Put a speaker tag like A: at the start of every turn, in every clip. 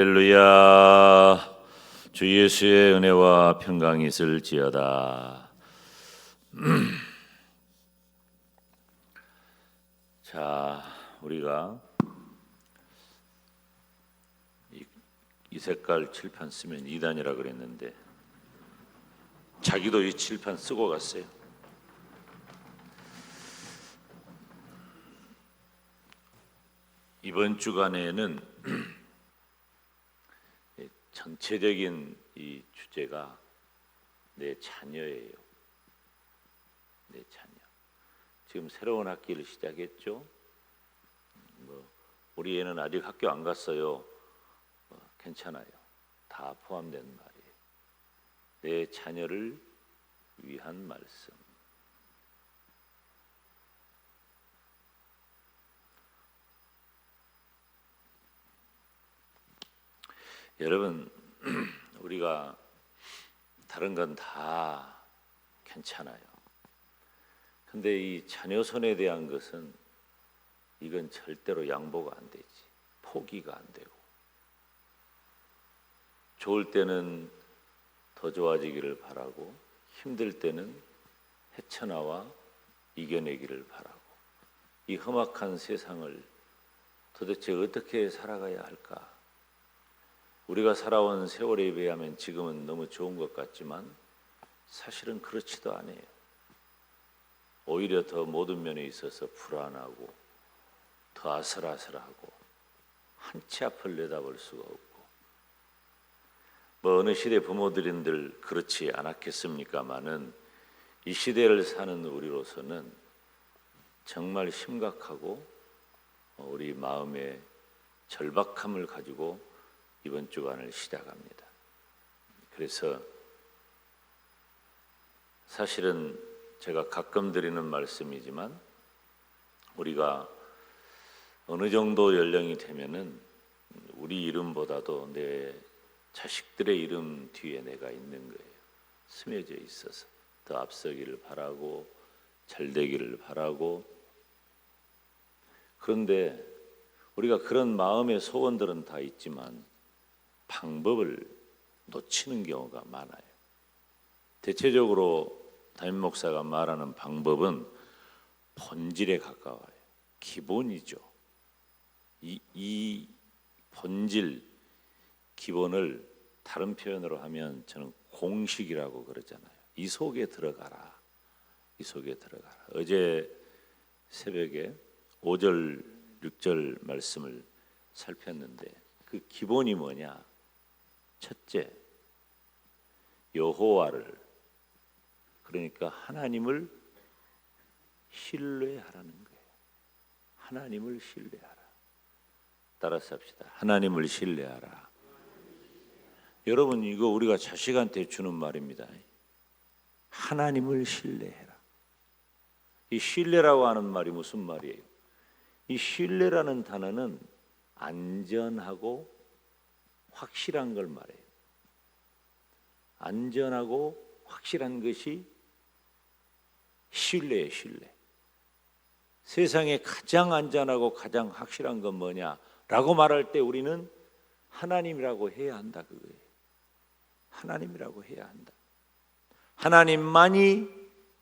A: 할렐루야. 주 예수의 은혜와 평강이 있을지어다. 자, 우리가 이 색깔 칠판 쓰면 2단이라 그랬는데 자기도 이 칠판 쓰고 갔어요. 이번 주간에는 전체적인 이 주제가 내 자녀예요. 내 자녀. 지금 새로운 학기를 시작했죠. 우리 애는 아직 학교 안 갔어요. 괜찮아요. 다 포함된 말이에요. 내 자녀를 위한 말씀. 여러분, 우리가 다른 건 다 괜찮아요. 근데 이 자녀 손에 대한 것은 이건 절대로 양보가 안 되지. 포기가 안 되고. 좋을 때는 더 좋아지기를 바라고 힘들 때는 헤쳐나와 이겨내기를 바라고 이 험악한 세상을 도대체 어떻게 살아가야 할까? 우리가 살아온 세월에 비하면 지금은 너무 좋은 것 같지만 사실은 그렇지도 않아요. 오히려 더 모든 면에 있어서 불안하고 더 아슬아슬하고 한 치 앞을 내다볼 수가 없고 어느 시대 부모들인들 그렇지 않았겠습니까마는 이 시대를 사는 우리로서는 정말 심각하고 우리 마음의 절박함을 가지고 이번 주간을 시작합니다. 그래서 사실은 제가 가끔 드리는 말씀이지만 우리가 어느 정도 연령이 되면은 우리 이름보다도 내 자식들의 이름 뒤에 내가 있는 거예요. 스며져 있어서 더 앞서기를 바라고 잘 되기를 바라고. 그런데 우리가 그런 마음의 소원들은 다 있지만 방법을 놓치는 경우가 많아요. 대체적으로 담임 목사가 말하는 방법은 본질에 가까워요. 기본이죠. 이 본질, 기본을 다른 표현으로 하면 저는 공식이라고 그러잖아요. 이 속에 들어가라. 이 속에 들어가라. 어제 새벽에 5절, 6절 말씀을 살폈는데 그 기본이 뭐냐? 첫째, 여호와를, 그러니까 하나님을 신뢰하라는 거예요. 하나님을 신뢰하라. 따라서 합시다. 하나님을 신뢰하라. 여러분, 이거 우리가 자식한테 주는 말입니다. 하나님을 신뢰해라. 이 신뢰라고 하는 말이 무슨 말이에요? 이 신뢰라는 단어는 안전하고 확실한 걸 말해요. 안전하고 확실한 것이 신뢰예요, 신뢰. 세상에 가장 안전하고 가장 확실한 건 뭐냐라고 말할 때 우리는 하나님이라고 해야 한다, 그거예요. 하나님이라고 해야 한다. 하나님만이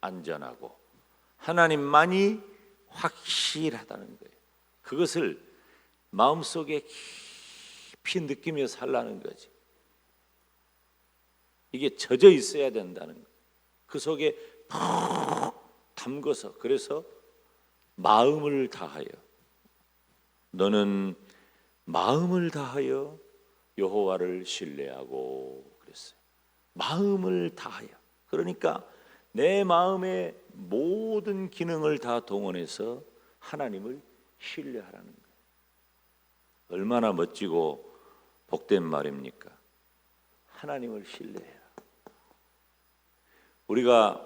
A: 안전하고 하나님만이 확실하다는 거예요. 그것을 마음속에 깊이 느끼며 살라는 거지. 이게 젖어 있어야 된다는 거예요. 그 속에 푹 담궈서. 그래서 마음을 다하여, 너는 마음을 다하여 여호와를 신뢰하고 그랬어요. 마음을 다하여. 그러니까 내 마음의 모든 기능을 다 동원해서 하나님을 신뢰하라는 거예요. 얼마나 멋지고 복된 말입니까? 하나님을 신뢰해라. 우리가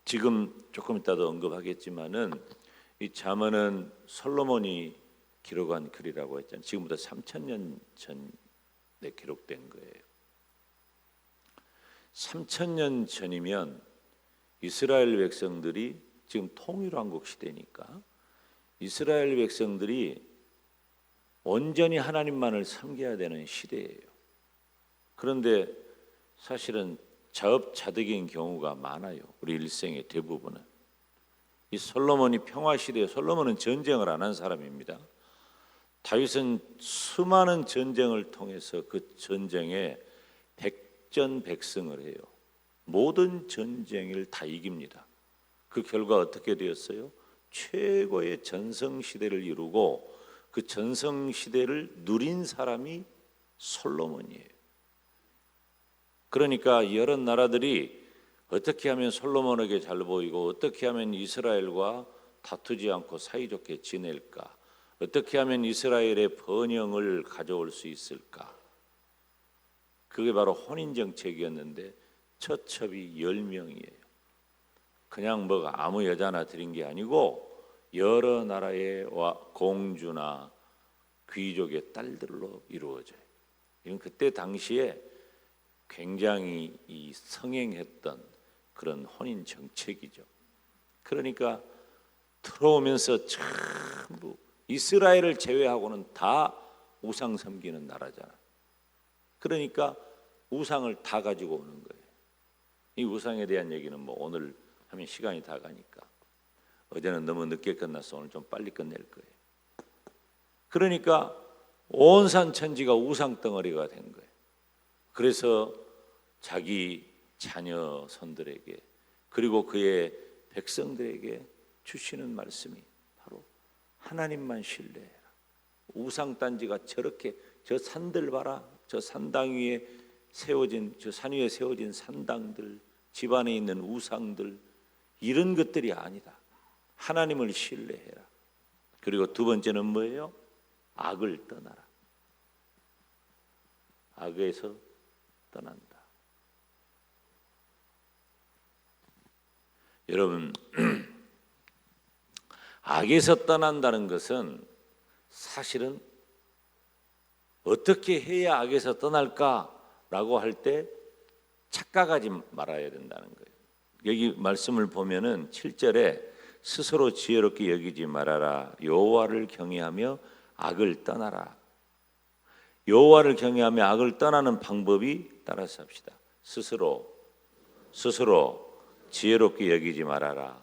A: 지금 조금 이따도 언급하겠지만은 이 잠언은 솔로몬이 기록한 글이라고 했잖아요. 지금부터 3000년 전에 기록된 거예요. 3000년 전이면 이스라엘 백성들이 지금 통일왕국 시대니까 이스라엘 백성들이 온전히 하나님만을 섬겨야 되는 시대예요. 그런데 사실은 자업자득인 경우가 많아요. 우리 일생의 대부분은. 이 솔로몬이 평화 시대에, 솔로몬은 전쟁을 안 한 사람입니다. 다윗은 수많은 전쟁을 통해서 그 전쟁에 백전백승을 해요. 모든 전쟁을 다 이깁니다. 그 결과 어떻게 되었어요? 최고의 전성시대를 이루고 그 전성시대를 누린 사람이 솔로몬이에요. 그러니까 여러 나라들이 어떻게 하면 솔로몬에게 잘 보이고 어떻게 하면 이스라엘과 다투지 않고 사이좋게 지낼까? 어떻게 하면 이스라엘의 번영을 가져올 수 있을까? 그게 바로 혼인정책이었는데 첫 첩이 10명이에요. 그냥 뭐가 아무 여자나 드린 게 아니고 여러 나라의 공주나 귀족의 딸들로 이루어져요. 이건 그때 당시에 굉장히 성행했던 그런 혼인 정책이죠. 그러니까 들어오면서 전부 이스라엘을 제외하고는 다 우상 섬기는 나라잖아. 그러니까 우상을 다 가지고 오는 거예요. 이 우상에 대한 얘기는 뭐 오늘 하면 시간이 다 가니까, 어제는 너무 늦게 끝났어. 오늘 좀 빨리 끝낼 거예요. 그러니까 온 산 천지가 우상 덩어리가 된 거예요. 그래서 자기 자녀 손들에게 그리고 그의 백성들에게 주시는 말씀이 바로 하나님만 신뢰해라. 우상 단지가 저렇게, 저 산들 봐라. 저 산당 위에 세워진, 저 산 위에 세워진 산당들, 집안에 있는 우상들, 이런 것들이 아니다. 하나님을 신뢰해라. 그리고 두 번째는 뭐예요? 악을 떠나라. 악에서 떠난다. 여러분, 악에서 떠난다는 것은 사실은 어떻게 해야 악에서 떠날까라고 할 때 착각하지 말아야 된다는 거예요. 여기 말씀을 보면은 7절에 스스로 지혜롭게 여기지 말아라. 여호와를 경외하며 악을 떠나라. 여호와를 경외하며 악을 떠나는 방법이, 따라서 합시다. 스스로 지혜롭게 여기지 말아라.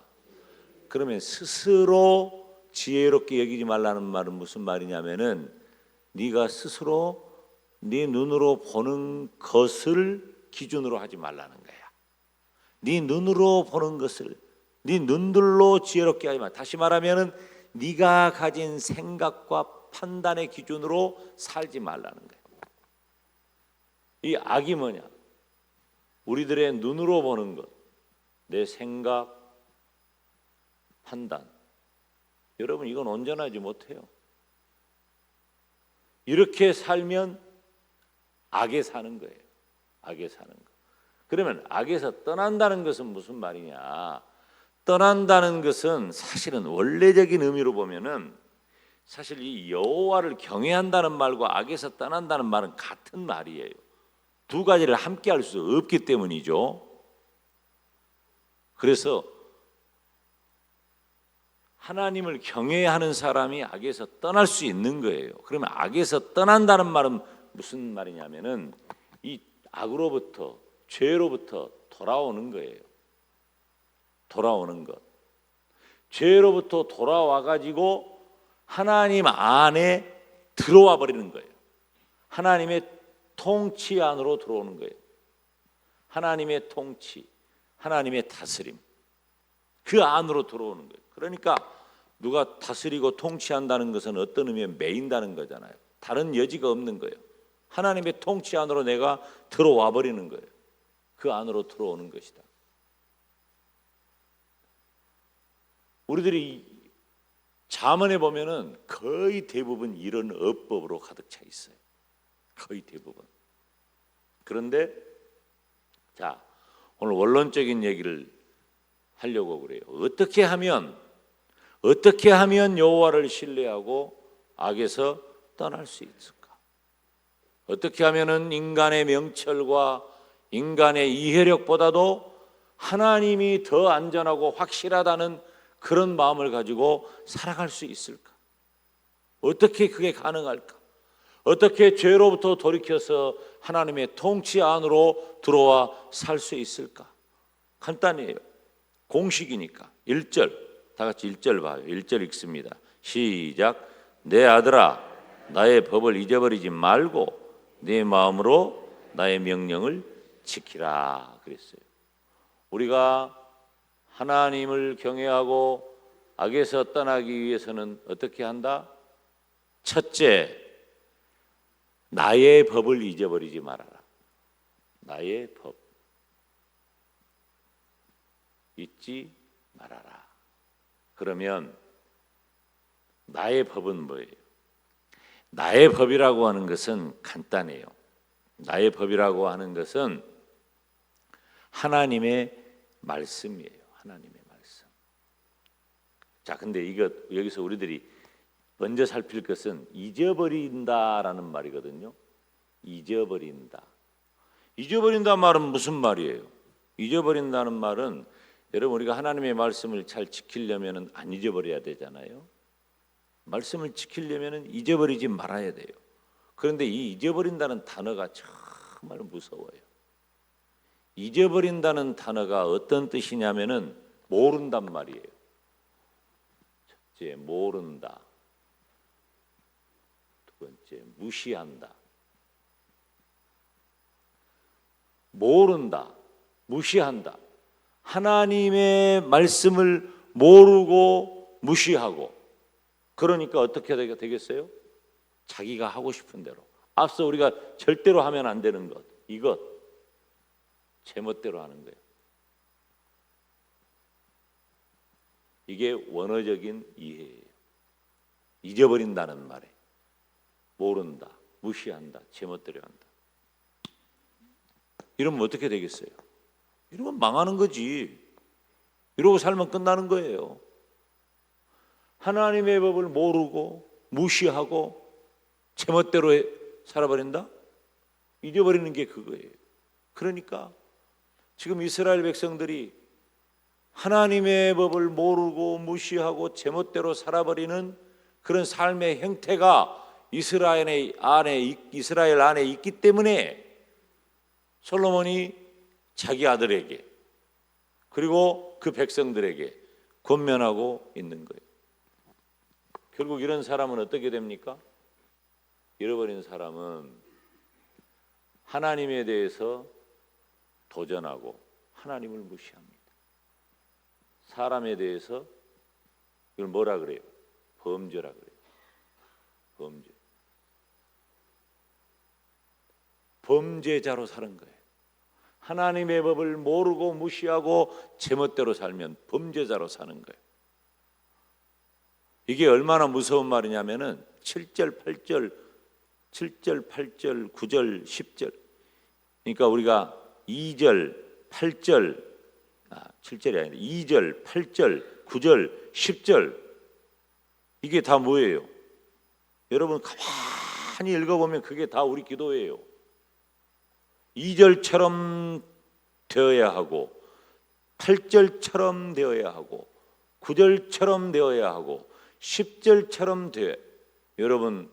A: 그러면 스스로 지혜롭게 여기지 말라는 말은 무슨 말이냐면은 네가 스스로 네 눈으로 보는 것을 기준으로 하지 말라는 거야. 네 눈으로 보는 것을 네 눈들로 지혜롭게 하지 마. 다시 말하면은 네가 가진 생각과 판단의 기준으로 살지 말라는 거야. 이 악이 뭐냐? 우리들의 눈으로 보는 것, 내 생각, 판단. 여러분, 이건 온전하지 못해요. 이렇게 살면 악에 사는 거예요. 악에 사는 거. 그러면 악에서 떠난다는 것은 무슨 말이냐? 떠난다는 것은 사실은 원래적인 의미로 보면은 사실 이 여호와를 경외한다는 말과 악에서 떠난다는 말은 같은 말이에요. 두 가지를 함께 할 수 없기 때문이죠. 그래서 하나님을 경외하는 사람이 악에서 떠날 수 있는 거예요. 그러면 악에서 떠난다는 말은 무슨 말이냐면은 이 악으로부터, 죄로부터 돌아오는 거예요. 돌아오는 것. 죄로부터 돌아와 가지고 하나님 안에 들어와 버리는 거예요. 하나님의 통치 안으로 들어오는 거예요. 하나님의 통치, 하나님의 다스림, 그 안으로 들어오는 거예요. 그러니까 누가 다스리고 통치한다는 것은 어떤 의미에 매인다는 거잖아요. 다른 여지가 없는 거예요. 하나님의 통치 안으로 내가 들어와 버리는 거예요. 그 안으로 들어오는 것이다. 우리들이 잠언에 보면은 거의 대부분 이런 어법으로 가득 차 있어요. 거의 대부분. 그런데 자, 오늘 원론적인 얘기를 하려고 그래요. 어떻게 하면 여호와를 신뢰하고 악에서 떠날 수 있을까? 어떻게 하면은 인간의 명철과 인간의 이해력보다도 하나님이 더 안전하고 확실하다는 그런 마음을 가지고 살아갈 수 있을까? 어떻게 그게 가능할까? 어떻게 죄로부터 돌이켜서 하나님의 통치 안으로 들어와 살 수 있을까? 간단해요. 공식이니까. 1절, 다 같이 1절 봐요. 1절 읽습니다. 시작. 내 아들아, 나의 법을 잊어버리지 말고 네 마음으로 나의 명령을 지키라 그랬어요. 우리가 하나님을 경외하고 악에서 떠나기 위해서는 어떻게 한다? 첫째, 나의 법을 잊어버리지 말아라. 나의 법 잊지 말아라. 그러면 나의 법은 뭐예요? 나의 법이라고 하는 것은 간단해요. 나의 법이라고 하는 것은 하나님의 말씀이에요. 하나님의 말씀. 자, 근데 이거 여기서 우리들이 먼저 살필 것은 잊어버린다라는 말이거든요. 잊어버린다. 잊어버린다 말은 무슨 말이에요? 잊어버린다는 말은 여러분 우리가 하나님의 말씀을 잘 지키려면 안 잊어버려야 되잖아요. 말씀을 지키려면 잊어버리지 말아야 돼요. 그런데 이 잊어버린다는 단어가 정말 무서워요. 잊어버린다는 단어가 어떤 뜻이냐면은 모른단 말이에요. 첫째, 모른다. 두 번째, 무시한다. 모른다, 무시한다. 하나님의 말씀을 모르고 무시하고, 그러니까 어떻게 되겠어요? 자기가 하고 싶은 대로. 앞서 우리가 절대로 하면 안 되는 것, 이것 제멋대로 하는 거예요. 이게 원어적인 이해예요. 잊어버린다는 말에 모른다, 무시한다, 제멋대로 한다. 이러면 어떻게 되겠어요? 이러면 망하는 거지. 이러고 살면 끝나는 거예요. 하나님의 법을 모르고 무시하고 제멋대로 살아버린다? 잊어버리는 게 그거예요. 그러니까 지금 이스라엘 백성들이 하나님의 법을 모르고 무시하고 제멋대로 살아버리는 그런 삶의 형태가 이스라엘 안에 있기 때문에 솔로몬이 자기 아들에게 그리고 그 백성들에게 권면하고 있는 거예요. 결국 이런 사람은 어떻게 됩니까? 잃어버린 사람은 하나님에 대해서 도전하고 하나님을 무시합니다. 사람에 대해서 이걸 뭐라 그래요? 범죄라 그래요. 범죄. 범죄자로 사는 거예요. 하나님의 법을 모르고 무시하고 제멋대로 살면 범죄자로 사는 거예요. 이게 얼마나 무서운 말이냐면은 7절, 8절, 9절, 10절. 그러니까 우리가 2절, 8절, 7절이 아니라 2절, 8절, 9절, 10절. 이게 다 뭐예요? 여러분 가만히 읽어보면 그게 다 우리 기도예요. 2절처럼 되어야 하고 8절처럼 되어야 하고 9절처럼 되어야 하고 10절처럼 돼. 여러분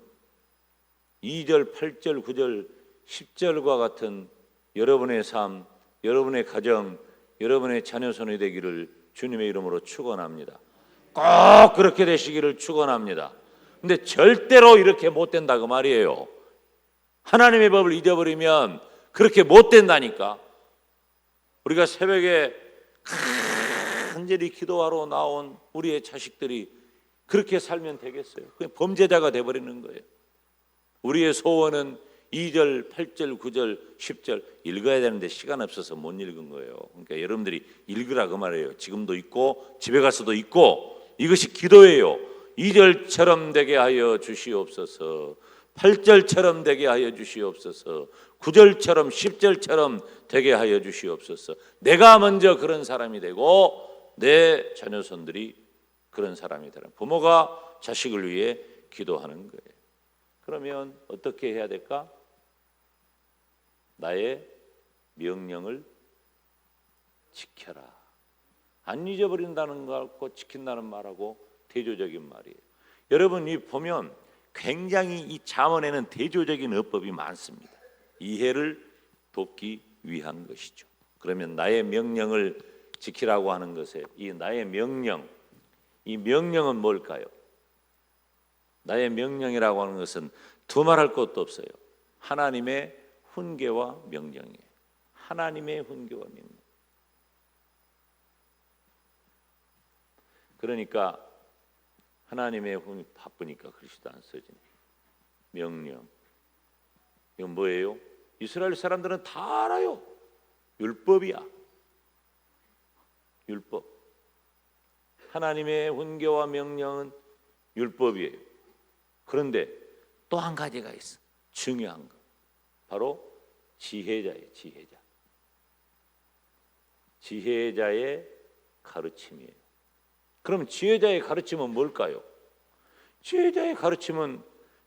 A: 2절, 8절, 9절, 10절과 같은 여러분의 삶, 여러분의 가정, 여러분의 자녀 손이 되기를 주님의 이름으로 축원합니다. 꼭 그렇게 되시기를 축원합니다. 근데 절대로 이렇게 못 된다 그 말이에요. 하나님의 법을 잊어버리면 그렇게 못 된다니까. 우리가 새벽에 간절히 기도하러 나온 우리의 자식들이 그렇게 살면 되겠어요? 그냥 범죄자가 돼버리는 거예요. 우리의 소원은 2절, 8절, 9절, 10절 읽어야 되는데 시간 없어서 못 읽은 거예요. 그러니까 여러분들이 읽으라 그 말이에요. 지금도 읽고 집에 가서도 읽고 이것이 기도예요. 2절처럼 되게 하여 주시옵소서. 8절처럼 되게 하여 주시옵소서. 9절처럼 10절처럼 되게 하여 주시옵소서. 내가 먼저 그런 사람이 되고 내 자녀손들이 그런 사람이 되라. 부모가 자식을 위해 기도하는 거예요. 그러면 어떻게 해야 될까? 나의 명령을 지켜라. 안 잊어버린다는 거 갖고 지킨다는 말하고 대조적인 말이에요. 여러분이 보면 굉장히 이 잠언에는 대조적인 어법이 많습니다. 이해를 돕기 위한 것이죠. 그러면 나의 명령을 지키라고 하는 것에 이 나의 명령, 이 명령은 뭘까요? 나의 명령이라고 하는 것은 두말할 것도 없어요. 하나님의 훈계와 명령이에요. 하나님의 훈계와 명령. 그러니까 하나님의 훈이 바쁘니까 글씨도 안 써지네. 명령. 이건 뭐예요? 이스라엘 사람들은 다 알아요. 율법이야. 율법. 하나님의 훈계와 명령은 율법이에요. 그런데 또 한 가지가 있어. 중요한 거. 바로 지혜자예요. 지혜자. 지혜자의 가르침이에요. 그럼 지혜자의 가르침은 뭘까요? 지혜자의 가르침은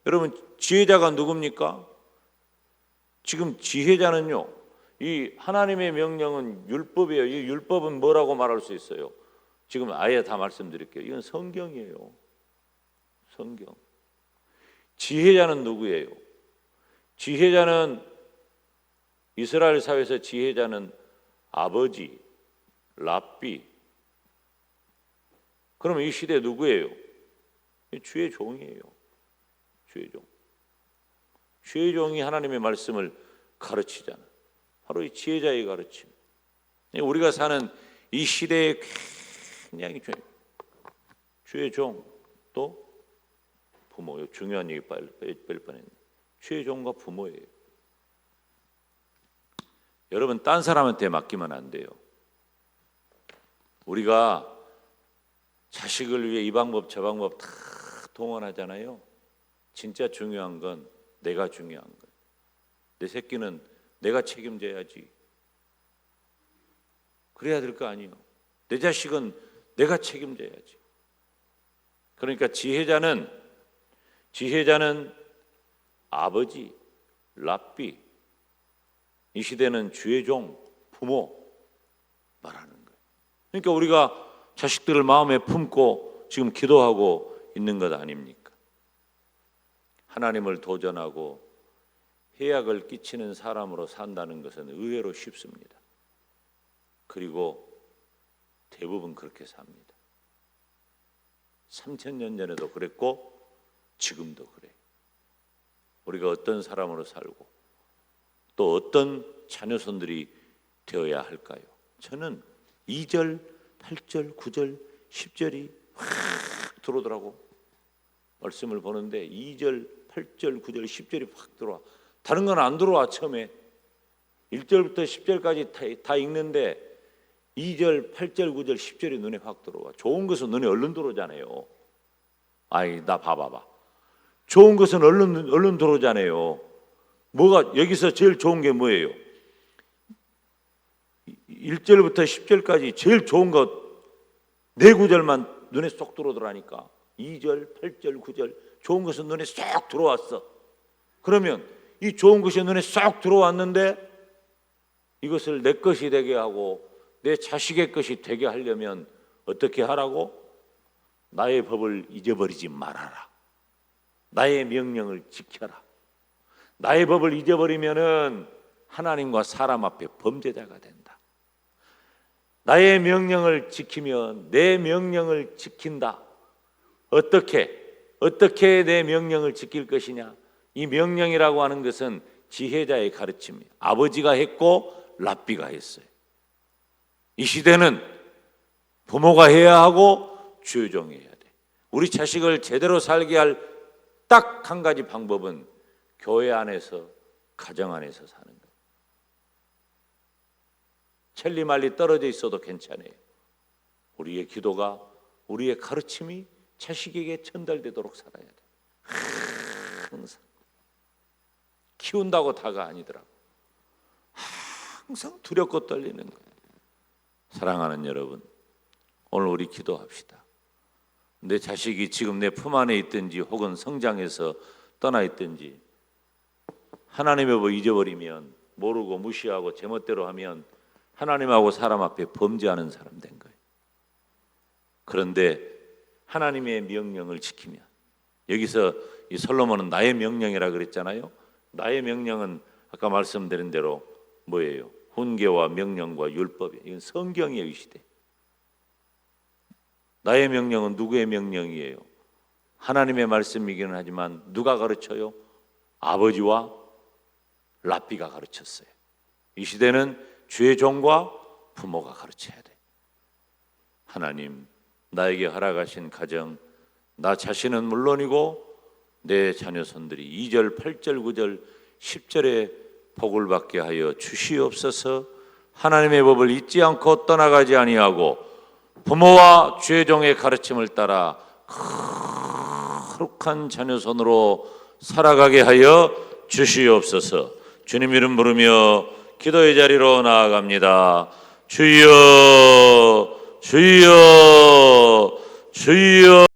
A: 여러분 지혜자가 누굽니까? 지금 지혜자는요. 이 하나님의 명령은 율법이에요. 이 율법은 뭐라고 말할 수 있어요? 지금 아예 다 말씀드릴게요. 이건 성경이에요. 성경. 지혜자는 누구예요? 지혜자는 이스라엘 사회에서 지혜자는 아버지, 랍비. 그러면 이 시대 누구예요? 주의 종이에요. 주의 종. 주의 종이 하나님의 말씀을 가르치잖아. 바로 이 지혜자의 가르침. 우리가 사는 이 시대에 굉장히 주의 종 또 부모. 중요한 얘기 빨리 뻔했네. 주의 종과 부모예요. 여러분 딴 사람한테 맡기면 안 돼요. 우리가 자식을 위해 이 방법 저 방법 다 동원하잖아요. 진짜 중요한 건 내가 중요한 거. 내 새끼는 내가 책임져야지. 그래야 될 거 아니에요. 내 자식은 내가 책임져야지. 그러니까 지혜자는 아버지, 랍비. 이 시대는 주의 종, 부모 말하는 거예요. 그러니까 우리가 자식들을 마음에 품고 지금 기도하고 있는 것 아닙니까? 하나님을 도전하고 해악을 끼치는 사람으로 산다는 것은 의외로 쉽습니다. 그리고 대부분 그렇게 삽니다. 3000년 전에도 그랬고 지금도 그래요. 우리가 어떤 사람으로 살고 또 어떤 자녀손들이 되어야 할까요? 저는 2절, 8절, 9절, 10절이 확 들어오더라고. 말씀을 보는데 2절, 8절, 9절, 10절이 확 들어와. 다른 건 안 들어와. 처음에 1절부터 10절까지 다 읽는데 2절, 8절, 9절, 10절이 눈에 확 들어와. 좋은 것은 눈에 얼른 들어오잖아요. 아이, 나 봐봐봐. 좋은 것은 얼른 들어오잖아요. 뭐가 여기서 제일 좋은 게 뭐예요? 1절부터 10절까지 제일 좋은 것 4구절만 눈에 쏙 들어오더라니까. 2절, 8절, 9절 좋은 것은 눈에 쏙 들어왔어. 그러면 이 좋은 것이 눈에 쏙 들어왔는데 이것을 내 것이 되게 하고 내 자식의 것이 되게 하려면 어떻게 하라고? 나의 법을 잊어버리지 말아라. 나의 명령을 지켜라. 나의 법을 잊어버리면은 하나님과 사람 앞에 범죄자가 된다. 나의 명령을 지키면 내 명령을 지킨다. 어떻게 내 명령을 지킬 것이냐? 이 명령이라고 하는 것은 지혜자의 가르침이에요. 아버지가 했고 랍비가 했어요. 이 시대는 부모가 해야 하고 주의 종이 해야 돼. 우리 자식을 제대로 살게 할 딱 한 가지 방법은 교회 안에서 가정 안에서 사는 거예요. 천리말리 떨어져 있어도 괜찮아요. 우리의 기도가 우리의 가르침이 자식에게 전달되도록 살아야 돼. 항상 키운다고 다가 아니더라고. 항상 두렵고 떨리는 거예요. 사랑하는 여러분, 오늘 우리 기도합시다. 내 자식이 지금 내 품 안에 있든지 혹은 성장해서 떠나 있든지 하나님의 법 잊어버리면 모르고 무시하고 제멋대로 하면 하나님하고 사람 앞에 범죄하는 사람 된 거예요. 그런데 하나님의 명령을 지키면 여기서 이 솔로몬은 나의 명령이라 그랬잖아요. 나의 명령은 아까 말씀드린 대로 뭐예요? 훈계와 명령과 율법이에요. 이건 성경이에요, 이 시대. 나의 명령은 누구의 명령이에요? 하나님의 말씀이기는 하지만 누가 가르쳐요? 아버지와 랍비가 가르쳤어요. 이 시대는 주의 종과 부모가 가르쳐야 돼. 하나님, 나에게 허락하신 가정, 나 자신은 물론이고 내 자녀손들이 2절, 8절, 9절, 10절에 복을 받게 하여 주시옵소서. 하나님의 법을 잊지 않고 떠나가지 아니하고 부모와 주의 종의 가르침을 따라 거룩한 자녀손으로 살아가게 하여 주시옵소서. 주님 이름 부르며 기도의 자리로 나아갑니다. 주여, 주여, 주여.